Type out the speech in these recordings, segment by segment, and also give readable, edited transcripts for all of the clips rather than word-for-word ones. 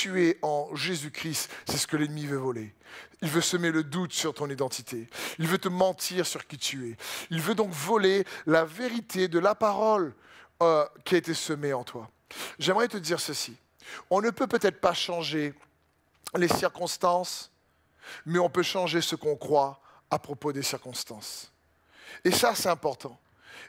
tu es en Jésus-Christ, c'est ce que l'ennemi veut voler. Il veut semer le doute sur ton identité. Il veut te mentir sur qui tu es. Il veut donc voler la vérité de la parole qui a été semée en toi. J'aimerais te dire ceci. On ne peut peut-être pas changer les circonstances, mais on peut changer ce qu'on croit à propos des circonstances. Et ça, c'est important.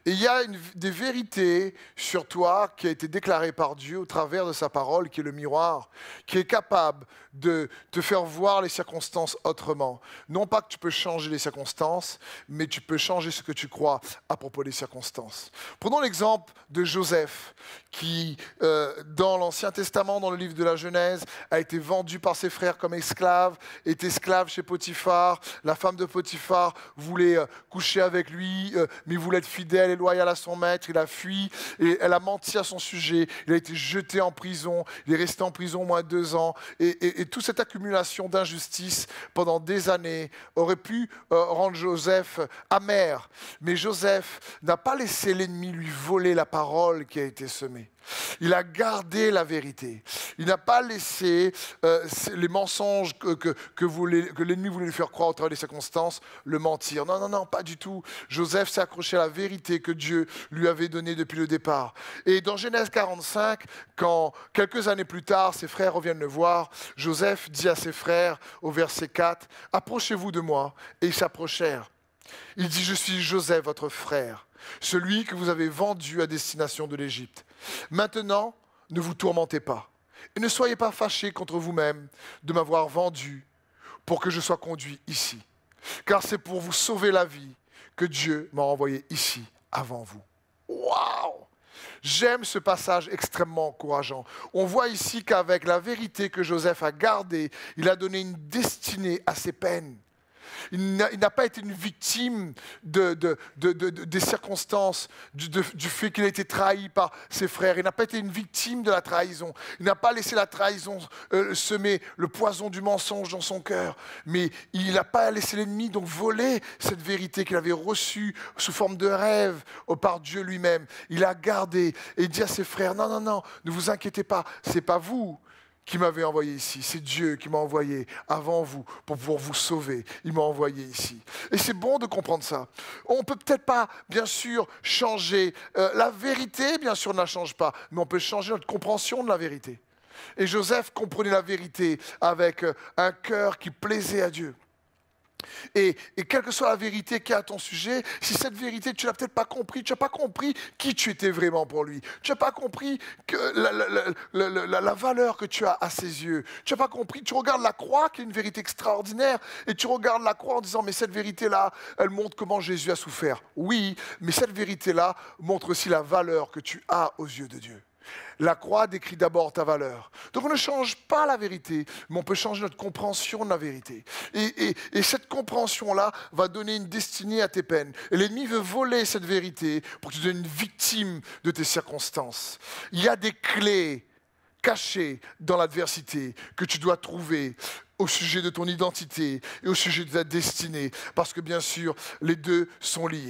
Et il y a des vérités sur toi qui a été déclarées par Dieu au travers de sa parole, qui est le miroir, qui est capable de te faire voir les circonstances autrement. Non pas que tu peux changer les circonstances, mais tu peux changer ce que tu crois à propos des circonstances. Prenons l'exemple de Joseph, qui, dans l'Ancien Testament, dans le livre de la Genèse, a été vendu par ses frères comme esclave, est esclave chez Potiphar. La femme de Potiphar voulait coucher avec lui, mais il voulait être fidèle et loyal à son maître. Il a fui et elle a menti à son sujet. Il a été jeté en prison. Il est resté en prison au moins 2 ans. Et toute cette accumulation d'injustice pendant des années aurait pu rendre Joseph amer. Mais Joseph n'a pas laissé l'ennemi lui voler la parole qui a été semée. Il a gardé la vérité. Il n'a pas laissé les mensonges que l'ennemi voulait lui faire croire au travers des circonstances le mentir. Non, non, non, pas du tout. Joseph s'est accroché à la vérité que Dieu lui avait donnée depuis le départ. Et dans Genèse 45, quand quelques années plus tard, ses frères reviennent le voir, Joseph dit à ses frères au verset 4, « Approchez-vous de moi. » Et ils s'approchèrent. Il dit, « Je suis Joseph, votre frère, celui que vous avez vendu à destination de l'Égypte. Maintenant, ne vous tourmentez pas et ne soyez pas fâchés contre vous-même de m'avoir vendu pour que je sois conduit ici. Car c'est pour vous sauver la vie que Dieu m'a envoyé ici avant vous. » Waouh! J'aime ce passage extrêmement encourageant. On voit ici qu'avec la vérité que Joseph a gardée, il a donné une destinée à ses peines. Il n'a pas été une victime des circonstances, du fait qu'il a été trahi par ses frères. Il n'a pas été une victime de la trahison. Il n'a pas laissé la trahison semer le poison du mensonge dans son cœur. Mais il n'a pas laissé l'ennemi donc voler cette vérité qu'il avait reçue sous forme de rêve par Dieu lui-même. Il a gardé et il dit à ses frères, non, non, non, ne vous inquiétez pas, ce n'est pas vous qui m'avait envoyé ici. C'est Dieu qui m'a envoyé avant vous pour vous sauver. Il m'a envoyé ici. Et c'est bon de comprendre ça. On ne peut peut-être pas, bien sûr, changer. La vérité, bien sûr, ne la change pas. Mais on peut changer notre compréhension de la vérité. Et Joseph comprenait la vérité avec un cœur qui plaisait à Dieu. Et quelle que soit la vérité qu'il y a à ton sujet, si cette vérité, tu ne l'as peut-être pas compris, tu n'as pas compris qui tu étais vraiment pour lui. Tu n'as pas compris la valeur que tu as à ses yeux. Tu n'as pas compris, tu regardes la croix qui est une vérité extraordinaire et tu regardes la croix en disant mais cette vérité-là, elle montre comment Jésus a souffert. Oui, mais cette vérité-là montre aussi la valeur que tu as aux yeux de Dieu. La croix décrit d'abord ta valeur. Donc on ne change pas la vérité, mais on peut changer notre compréhension de la vérité. Et cette compréhension-là va donner une destinée à tes peines. Et l'ennemi veut voler cette vérité pour que tu deviennes une victime de tes circonstances. Il y a des clés cachées dans l'adversité que tu dois trouver au sujet de ton identité et au sujet de ta destinée. Parce que bien sûr, les deux sont liés.